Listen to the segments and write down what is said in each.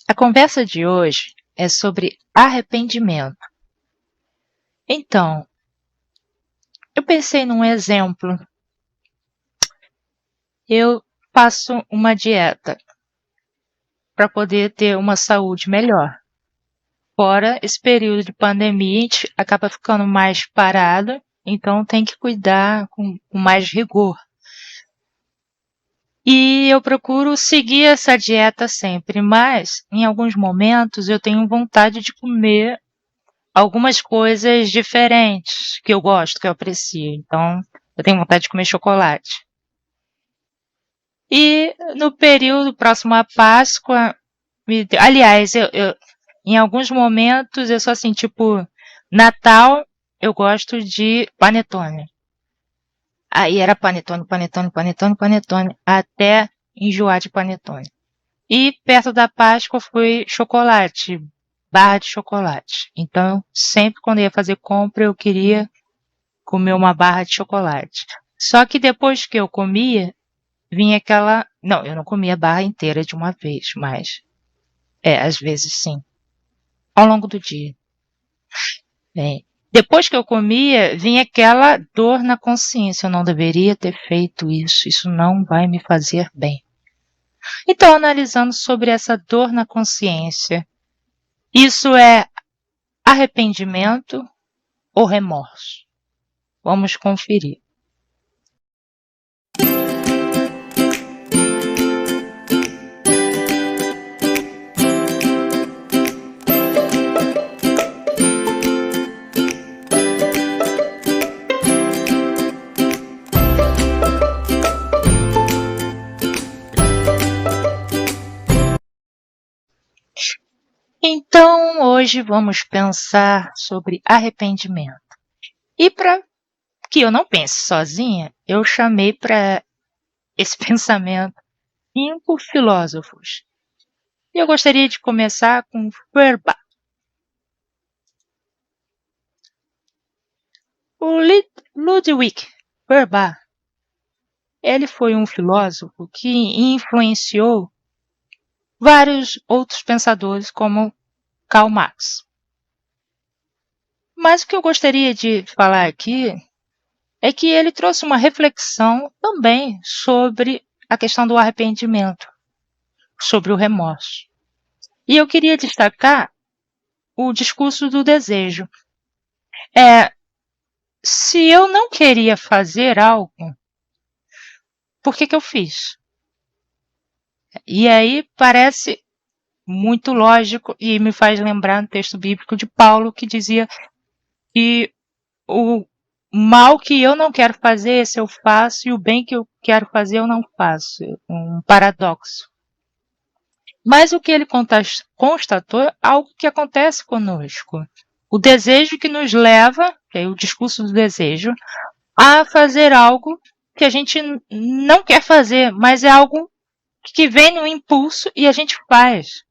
A conversa de hoje é sobre arrependimento. Então, eu pensei num exemplo. Eu faço uma dieta para poder ter uma saúde melhor. Fora esse período de pandemia, a gente acaba ficando mais parado, então tem que cuidar com mais rigor. E eu procuro seguir essa dieta sempre, mas em alguns momentos eu tenho vontade de comer algumas coisas diferentes que eu gosto, que eu aprecio. Então, eu tenho vontade de comer chocolate. E no período próximo à Páscoa, aliás, em alguns momentos eu sou assim, tipo, Natal, eu gosto de panetone. Aí era panetone, panetone, panetone, panetone, até enjoar de panetone. E perto da Páscoa foi chocolate, barra de chocolate. Então, sempre quando eu ia fazer compra, eu queria comer uma barra de chocolate. Só que depois que eu comia, vinha aquela... Não, eu não comia a barra inteira de uma vez, mas... às vezes sim. Ao longo do dia. Bem, depois que eu comia, vinha aquela dor na consciência. Eu não deveria ter feito isso. Isso não vai me fazer bem. Então, analisando sobre essa dor na consciência, isso é arrependimento ou remorso? Vamos conferir. Então, hoje vamos pensar sobre arrependimento. E para que eu não pense sozinha, eu chamei para esse pensamento 5 filósofos. E eu gostaria de começar com Feuerbach. O Ludwig Feuerbach, ele foi um filósofo que influenciou vários outros pensadores como Karl Marx. Mas o que eu gostaria de falar aqui é que ele trouxe uma reflexão também sobre a questão do arrependimento, sobre o remorso. E eu queria destacar o discurso do desejo. Se eu não queria fazer algo, por que eu fiz? E aí parece muito lógico e me faz lembrar no texto bíblico de Paulo que dizia que o mal que eu não quero fazer, esse eu faço, e o bem que eu quero fazer, eu não faço. Um paradoxo. Mas o que ele constatou é algo que acontece conosco. O desejo que nos leva, que é o discurso do desejo, a fazer algo que a gente não quer fazer, mas é algo que vem no impulso e a gente faz.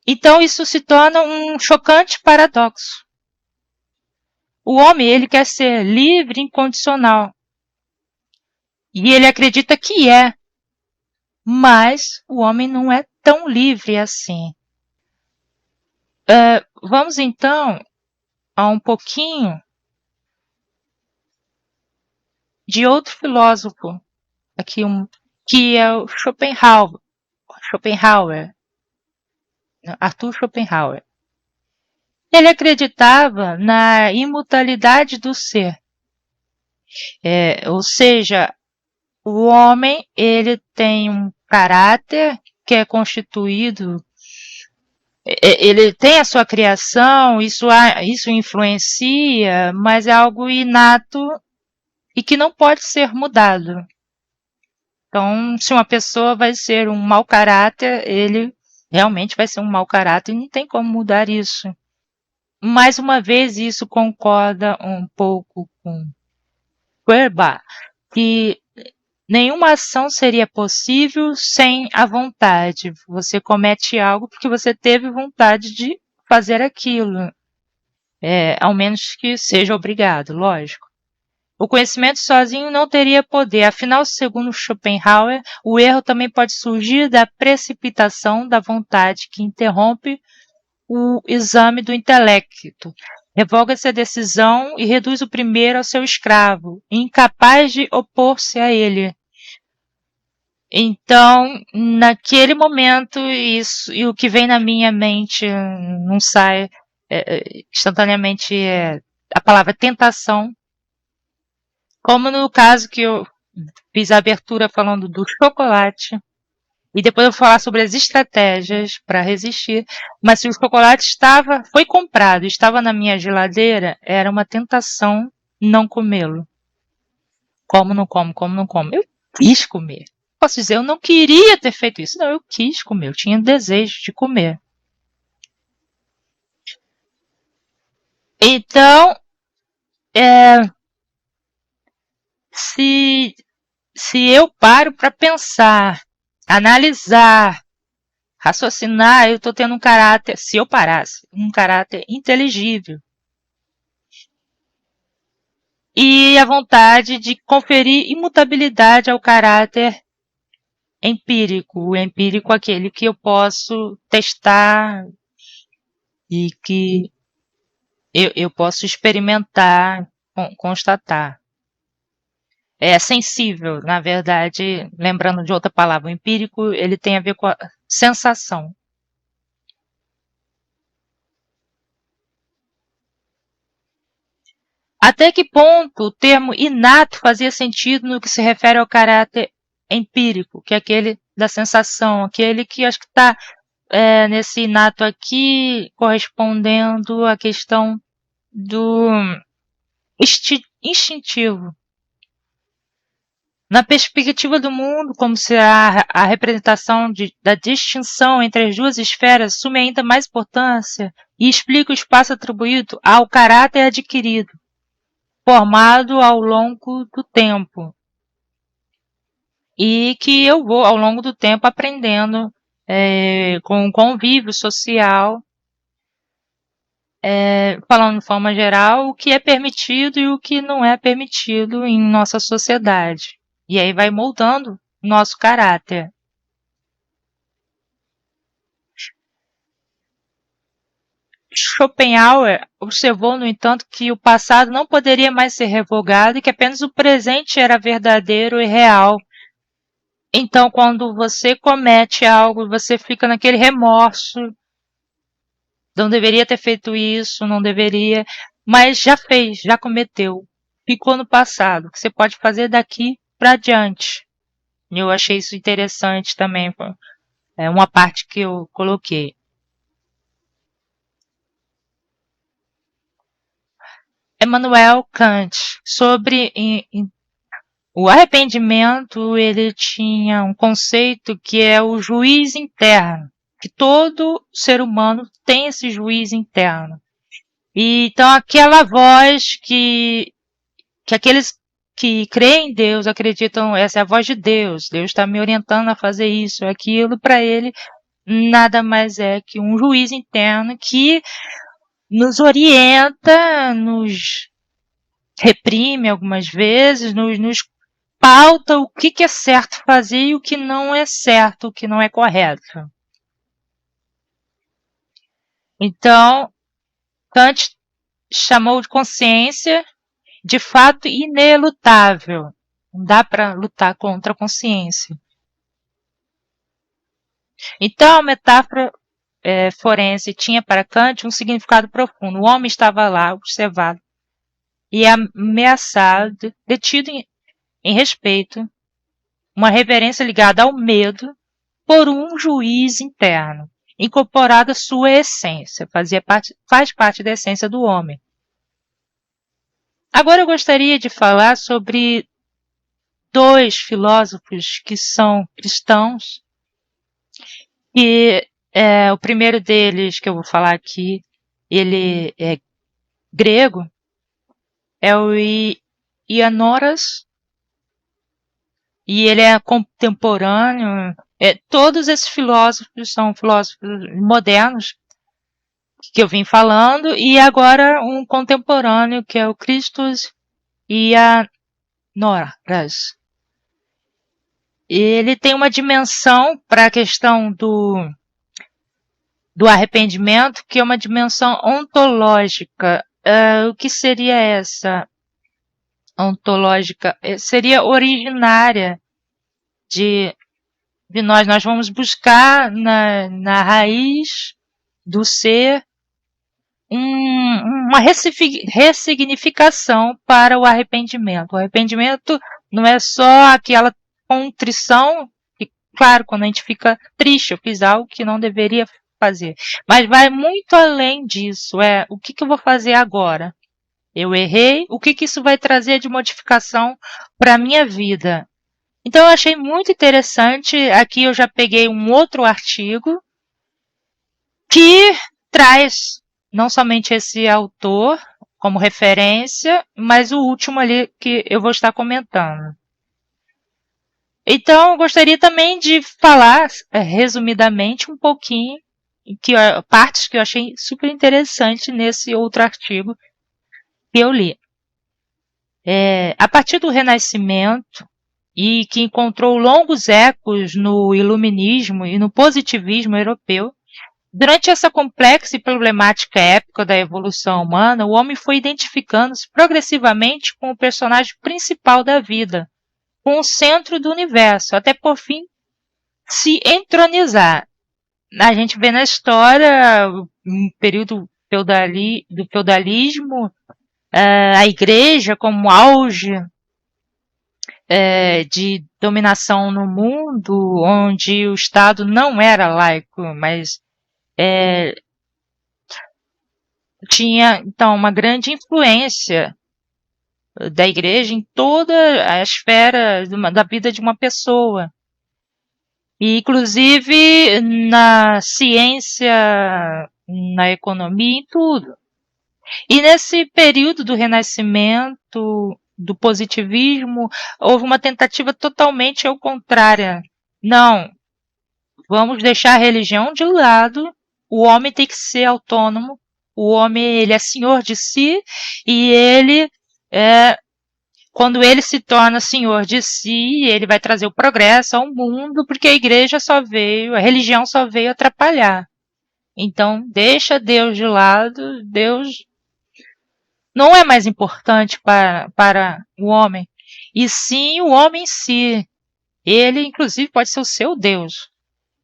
Então isso se torna um chocante paradoxo. O homem, ele quer ser livre e incondicional. E ele acredita que é. Mas o homem não é tão livre assim. Vamos então a um pouquinho de outro filósofo, aqui que é o Schopenhauer, Arthur Schopenhauer. Ele acreditava na imutabilidade do ser. Ou seja, o homem ele tem um caráter que é constituído, ele tem a sua criação, isso influencia, mas é algo inato e que não pode ser mudado. Então, se uma pessoa vai ser um mau caráter, ele realmente vai ser um mau caráter e não tem como mudar isso. Mais uma vez, isso concorda um pouco com Feuerbach, que nenhuma ação seria possível sem a vontade. Você comete algo porque você teve vontade de fazer aquilo. Ao menos que seja obrigado, lógico. O conhecimento sozinho não teria poder, afinal, segundo Schopenhauer, o erro também pode surgir da precipitação da vontade que interrompe o exame do intelecto. Revoga-se a decisão e reduz o primeiro ao seu escravo, incapaz de opor-se a ele. Então, naquele momento, isso e o que vem na minha mente não sai instantaneamente a palavra tentação. Como no caso que eu fiz a abertura falando do chocolate, e depois eu vou falar sobre as estratégias para resistir. Mas se o chocolate foi comprado, estava na minha geladeira, era uma tentação não comê-lo. Como não como, como não como. Eu quis comer. Posso dizer, eu não queria ter feito isso. Não, eu quis comer, eu tinha desejo de comer. Então, se eu paro para pensar, analisar, raciocinar, eu estou tendo um caráter, se eu parasse, um caráter inteligível. E a vontade de conferir imutabilidade ao caráter empírico. O empírico é aquele que eu posso testar e que eu posso experimentar, constatar. É sensível, na verdade, lembrando de outra palavra, o empírico, ele tem a ver com a sensação. Até que ponto o termo inato fazia sentido no que se refere ao caráter empírico, que é aquele da sensação, aquele que acho que está nesse inato aqui correspondendo à questão do instintivo. Na perspectiva do mundo, como será a representação da distinção entre as duas esferas, assume ainda mais importância e explica o espaço atribuído ao caráter adquirido, formado ao longo do tempo. E que eu vou, ao longo do tempo, aprendendo com o convívio social, falando de forma geral, o que é permitido e o que não é permitido em nossa sociedade. E aí vai moldando nosso caráter. Schopenhauer observou, no entanto, que o passado não poderia mais ser revogado e que apenas o presente era verdadeiro e real. Então, quando você comete algo, você fica naquele remorso. Não deveria ter feito isso, não deveria. Mas já fez, já cometeu. Ficou no passado. O que você pode fazer daqui para adiante? Eu achei isso interessante também. É uma parte que eu coloquei. Immanuel Kant, sobre o arrependimento, ele tinha um conceito que é o juiz interno, que todo ser humano tem esse juiz interno. E então aquela voz que aqueles que creem em Deus acreditam, essa é a voz de Deus, Deus está me orientando a fazer isso, aquilo, para ele nada mais é que um juiz interno que nos orienta, nos reprime algumas vezes, nos pauta o que é certo fazer e o que não é certo, o que não é correto. Então, Kant chamou de consciência de fato inelutável. Não dá para lutar contra a consciência. Então, a metáfora forense tinha para Kant um significado profundo. O homem estava lá, observado, e ameaçado, detido em respeito, uma reverência ligada ao medo, por um juiz interno, incorporado à sua essência, faz parte da essência do homem. Agora eu gostaria de falar sobre dois filósofos que são cristãos, e o primeiro deles que eu vou falar aqui, ele é grego, é o Ianoras, e ele é contemporâneo. Todos esses filósofos são filósofos modernos que eu vim falando, e agora um contemporâneo que é o Christos noras. Ele tem uma dimensão para a questão do arrependimento, que é uma dimensão ontológica. O que seria essa ontológica? Seria originária de nós. Nós vamos buscar na raiz do ser uma ressignificação para o arrependimento. O arrependimento não é só aquela contrição, que, claro, quando a gente fica triste, eu fiz algo que não deveria fazer. Mas vai muito além disso. O que eu vou fazer agora? Eu errei, o que isso vai trazer de modificação para a minha vida? Então eu achei muito interessante. Aqui eu já peguei um outro artigo que traz não somente esse autor como referência, mas o último ali que eu vou estar comentando. Então, eu gostaria também de falar, resumidamente, um pouquinho, partes que eu achei super interessante nesse outro artigo que eu li. A partir do Renascimento, e que encontrou longos ecos no iluminismo e no positivismo europeu, durante essa complexa e problemática época da evolução humana, o homem foi identificando-se progressivamente com o personagem principal da vida, com o centro do universo, até por fim se entronizar. A gente vê na história um período do feudalismo, a igreja como auge de dominação no mundo, onde o Estado não era laico, mas tinha então uma grande influência da igreja em toda a esfera da vida de uma pessoa. E, inclusive, na ciência, na economia, em tudo. E nesse período do Renascimento, do positivismo, houve uma tentativa totalmente ao contrário. Não, vamos deixar a religião de lado, o homem tem que ser autônomo, o homem ele é senhor de si e ele quando ele se torna senhor de si, ele vai trazer o progresso ao mundo, porque a religião só veio atrapalhar. Então, deixa Deus de lado, Deus não é mais importante para o homem, e sim o homem em si. Ele, inclusive, pode ser o seu Deus.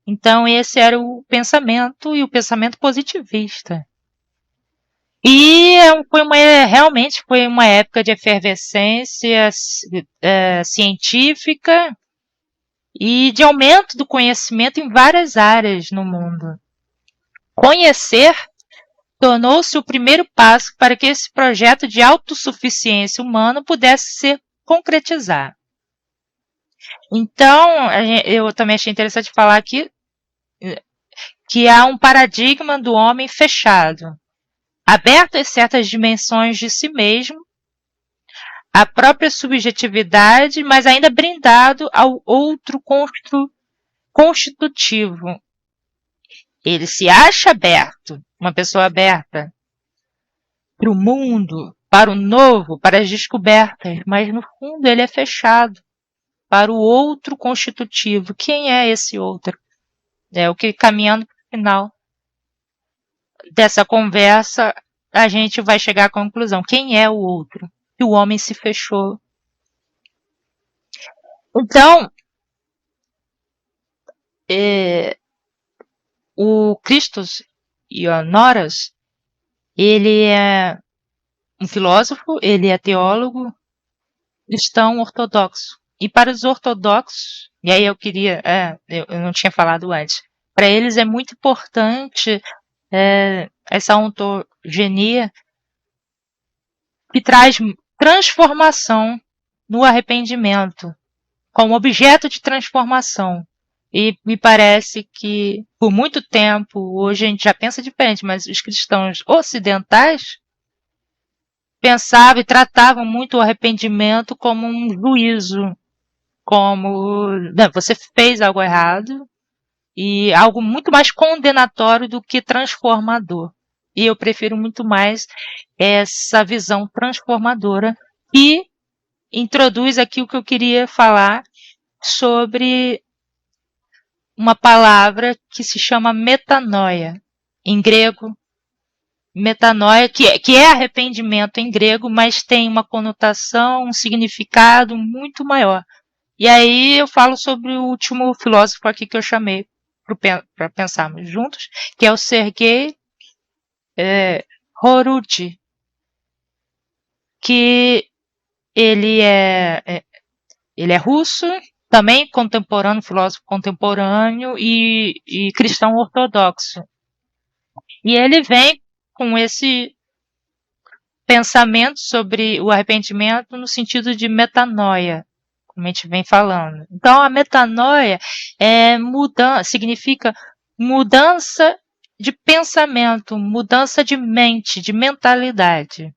Então, esse era o pensamento, e o pensamento positivista. E realmente foi uma época de efervescência científica e de aumento do conhecimento em várias áreas no mundo. Conhecer tornou-se o primeiro passo para que esse projeto de autossuficiência humana pudesse ser concretizado. Então, eu também achei interessante falar aqui que há um paradigma do homem fechado, aberto a certas dimensões de si mesmo, a própria subjetividade, mas ainda brindado ao outro constitutivo. Ele se acha aberto, uma pessoa aberta para o mundo, para o novo, para as descobertas, mas no fundo ele é fechado para o outro constitutivo. Quem é esse outro? É o que, caminhando para o final dessa conversa, a gente vai chegar à conclusão. Quem é o outro? Que o homem se fechou. Então, o Christos Ioannoras, ele é um filósofo, ele é teólogo cristão ortodoxo. E para os ortodoxos, e aí eu não tinha falado antes, para eles é muito importante essa ontogenia que traz transformação no arrependimento, como objeto de transformação. E me parece que, por muito tempo, hoje a gente já pensa diferente, mas os cristãos ocidentais pensavam e tratavam muito o arrependimento como um juízo, como você fez algo errado, e algo muito mais condenatório do que transformador. E eu prefiro muito mais essa visão transformadora que introduz aqui o que eu queria falar sobre uma palavra que se chama metanoia. Em grego, metanoia, que é arrependimento em grego, mas tem uma conotação, um significado muito maior. E aí eu falo sobre o último filósofo aqui que eu chamei para pensarmos juntos, que é o Sergei Horuti, que ele é russo, também contemporâneo, filósofo contemporâneo e cristão ortodoxo. E ele vem com esse pensamento sobre o arrependimento no sentido de metanoia, como a gente vem falando. Então, a metanoia significa mudança de pensamento, mudança de mente, de mentalidade.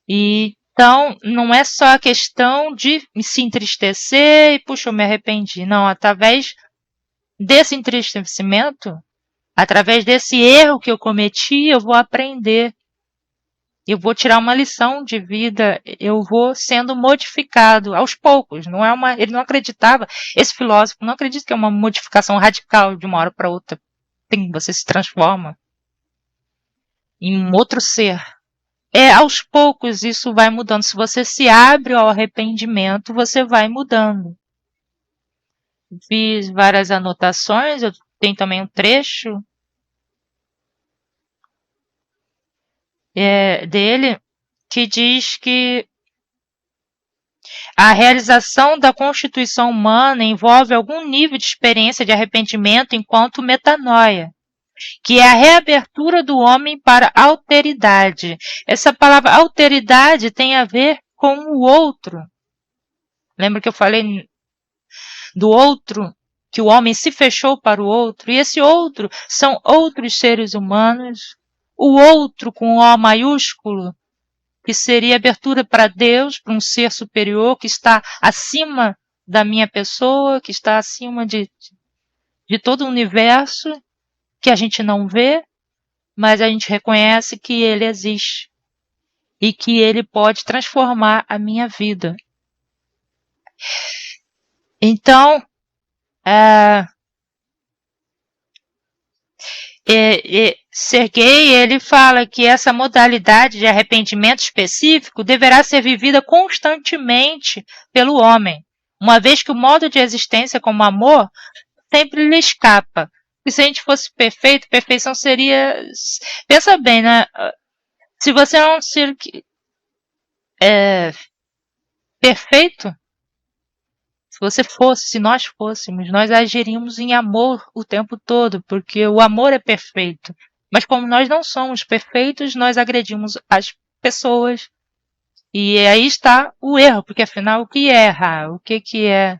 E então, não é só a questão de se entristecer e, puxa, eu me arrependi. Não, através desse entristecimento, através desse erro que eu cometi, eu vou aprender. Eu vou tirar uma lição de vida, eu vou sendo modificado aos poucos. Ele não acreditava, esse filósofo não acredita que é uma modificação radical de uma hora para outra. Você se transforma em um outro ser. Aos poucos isso vai mudando. Se você se abre ao arrependimento, você vai mudando. Fiz várias anotações, eu tenho também um trecho dele que diz que a realização da constituição humana envolve algum nível de experiência de arrependimento enquanto metanoia, que é a reabertura do homem para a alteridade. Essa palavra alteridade tem a ver com o outro. Lembra que eu falei do outro, que o homem se fechou para o outro, e esse outro são outros seres humanos, o outro com O maiúsculo, que seria abertura para Deus, para um ser superior que está acima da minha pessoa, que está acima de todo o universo, que a gente não vê, mas a gente reconhece que ele existe e que ele pode transformar a minha vida. Então, Sergei, ele fala que essa modalidade de arrependimento específico deverá ser vivida constantemente pelo homem, uma vez que o modo de existência como amor sempre lhe escapa. E se a gente fosse perfeito, perfeição seria... Pensa bem, né? Se você é um ser perfeito, se nós fôssemos, nós agiríamos em amor o tempo todo, porque o amor é perfeito. Mas como nós não somos perfeitos, nós agredimos as pessoas. E aí está o erro, porque afinal, o que é errar? O que é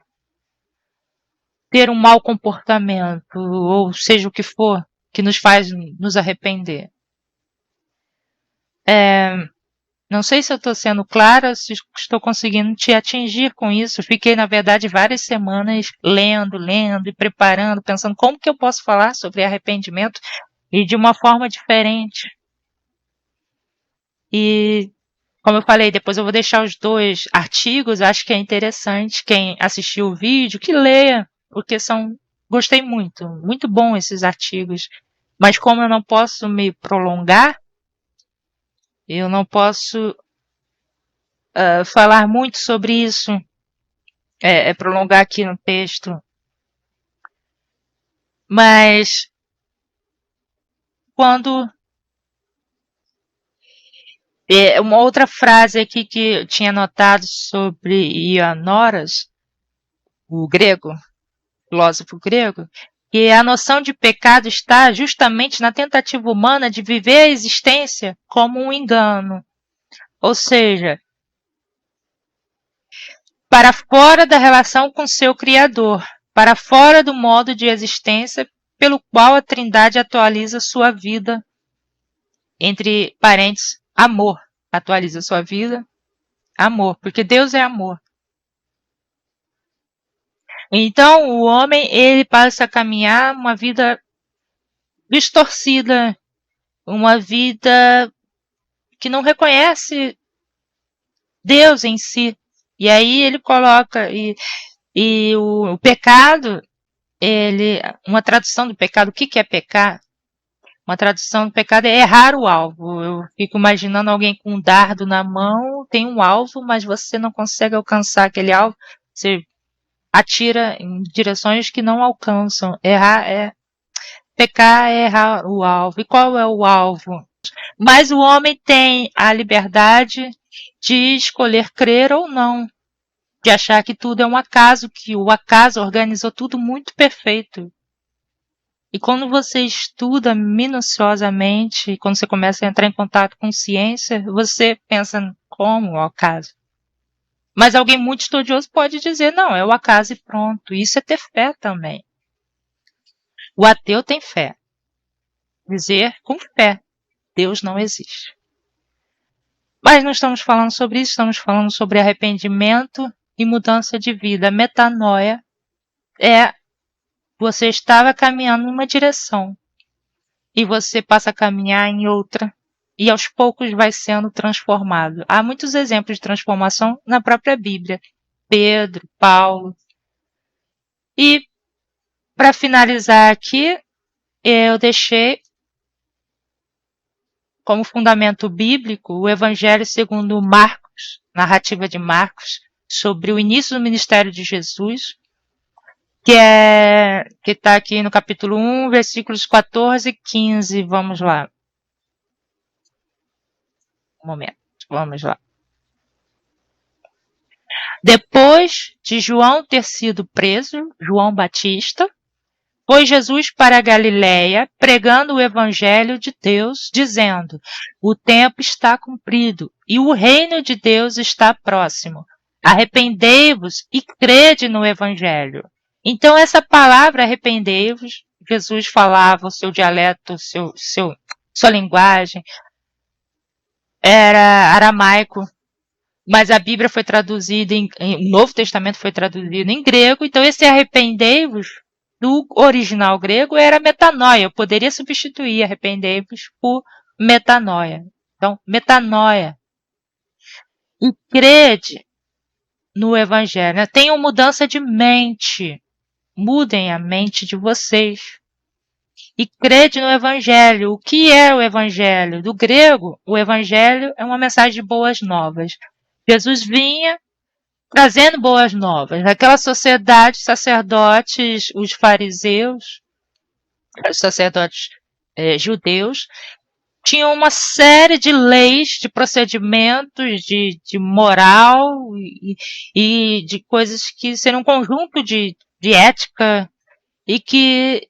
ter um mau comportamento, ou seja o que for, que nos faz nos arrepender? Não sei se eu estou sendo clara, se estou conseguindo te atingir com isso. Fiquei, na verdade, várias semanas lendo e preparando, pensando como que eu posso falar sobre arrependimento e de uma forma diferente. E, como eu falei, depois eu vou deixar os 2 artigos, acho que é interessante quem assistiu o vídeo, que leia, porque gostei muito, muito bom esses artigos. Mas como eu não posso me prolongar, eu não posso falar muito sobre isso, prolongar aqui no texto. Mas quando... uma outra frase aqui que eu tinha notado sobre Ioannoras, o filósofo grego, que a noção de pecado está justamente na tentativa humana de viver a existência como um engano. Ou seja, para fora da relação com seu Criador, para fora do modo de existência pelo qual a Trindade atualiza sua vida, entre parênteses, amor, atualiza sua vida, amor, porque Deus é amor. Então, o homem, ele passa a caminhar uma vida distorcida, uma vida que não reconhece Deus em si. E aí ele coloca, e o pecado, uma tradução do pecado, o que que é pecar? Uma tradução do pecado é errar o alvo. Eu fico imaginando alguém com um dardo na mão, tem um alvo, mas você não consegue alcançar aquele alvo. Você atira em direções que não alcançam. Pecar é errar o alvo. E qual é o alvo? Mas o homem tem a liberdade de escolher crer ou não, de achar que tudo é um acaso, que o acaso organizou tudo muito perfeito. E quando você estuda minuciosamente, quando você começa a entrar em contato com ciência, você pensa como o acaso. Mas alguém muito estudioso pode dizer, não, é o acaso e pronto. Isso é ter fé também. O ateu tem fé. Dizer com fé, Deus não existe. Mas não estamos falando sobre isso, estamos falando sobre arrependimento e mudança de vida. Metanoia é você estava caminhando numa direção e você passa a caminhar em outra e aos poucos vai sendo transformado. Há muitos exemplos de transformação na própria Bíblia. Pedro, Paulo. E para finalizar aqui, eu deixei como fundamento bíblico o Evangelho segundo Marcos, narrativa de Marcos, sobre o início do ministério de Jesus, que está aqui no capítulo 1, versículos 14 e 15. Vamos lá. Um momento, vamos lá. Depois de João ter sido preso, João Batista, foi Jesus para a Galiléia, pregando o evangelho de Deus, dizendo: o tempo está cumprido e o reino de Deus está próximo. Arrependei-vos e crede no evangelho. Então essa palavra arrependei-vos, Jesus falava o seu dialeto, sua linguagem, era aramaico, mas a Bíblia foi traduzida, o Novo Testamento foi traduzido em grego, então esse arrependei-vos, do original grego, era metanoia. Eu poderia substituir arrependei-vos por metanoia. Então, metanoia. E crede no Evangelho. Né? Tenham mudança de mente. Mudem a mente de vocês. E crede no Evangelho. O que é o Evangelho? Do grego, o Evangelho é uma mensagem de boas novas. Jesus vinha trazendo boas novas. Aquela sociedade, sacerdotes, os fariseus, os sacerdotes judeus, tinham uma série de leis, de procedimentos, de moral e de coisas que seriam um conjunto de ética e que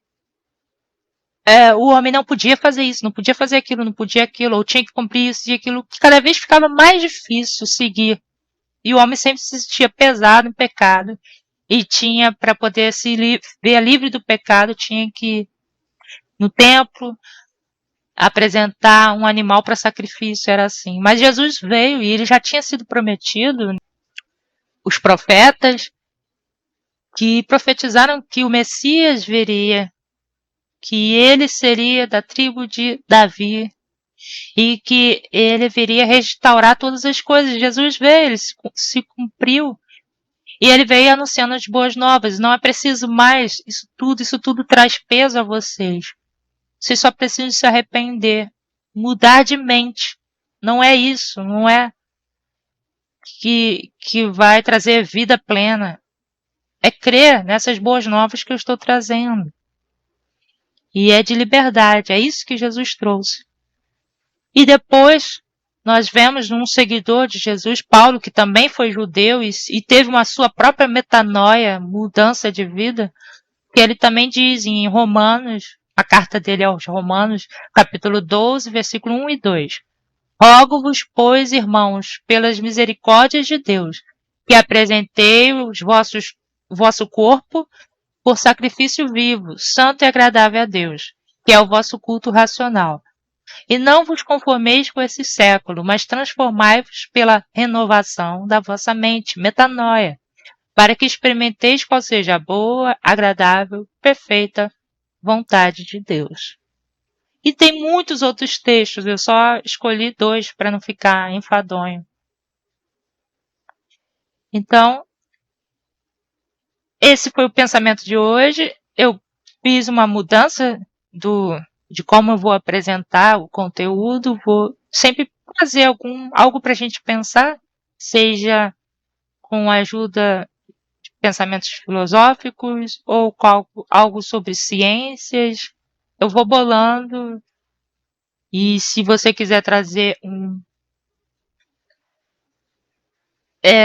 o homem não podia fazer isso, não podia fazer aquilo, não podia aquilo, ou tinha que cumprir isso e aquilo, que cada vez ficava mais difícil seguir. E o homem sempre se sentia pesado em pecado. E tinha, para poder se ver livre do pecado, tinha que, no templo, apresentar um animal para sacrifício. Era assim. Mas Jesus veio e ele já tinha sido prometido. Os profetas que profetizaram que o Messias viria, que ele seria da tribo de Davi e que ele viria restaurar todas as coisas. Jesus veio, ele se cumpriu. E ele veio anunciando as boas novas. Não é preciso mais isso tudo traz peso a vocês. Vocês só precisam se arrepender, mudar de mente. Não é isso, não é que vai trazer vida plena. É crer nessas boas novas que eu estou trazendo. E é de liberdade, é isso que Jesus trouxe. E depois nós vemos um seguidor de Jesus, Paulo, que também foi judeu e teve uma sua própria metanoia, mudança de vida, que ele também diz em Romanos, a carta dele aos Romanos, capítulo 12, versículo 1 e 2. Rogo-vos, pois, irmãos, pelas misericórdias de Deus, que apresentei o vosso corpo por sacrifício vivo, santo e agradável a Deus, que é o vosso culto racional. E não vos conformeis com esse século, mas transformai-vos pela renovação da vossa mente, metanoia, para que experimenteis qual seja a boa, agradável, perfeita vontade de Deus. E tem muitos outros textos, eu só escolhi 2 para não ficar enfadonho. Então, esse foi o pensamento de hoje. Eu fiz uma mudança de como eu vou apresentar o conteúdo. Vou sempre trazer algo para a gente pensar, seja com a ajuda de pensamentos filosóficos ou com algo sobre ciências. Eu vou bolando. E se você quiser trazer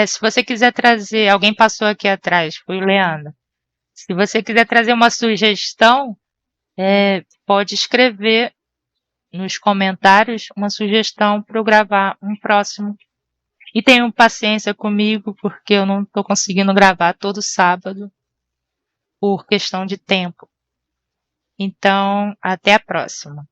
se você quiser trazer, alguém passou aqui atrás, foi o Leandro. Se você quiser trazer uma sugestão, pode escrever nos comentários uma sugestão para eu gravar um próximo. E tenham paciência comigo, porque eu não estou conseguindo gravar todo sábado por questão de tempo. Então, até a próxima.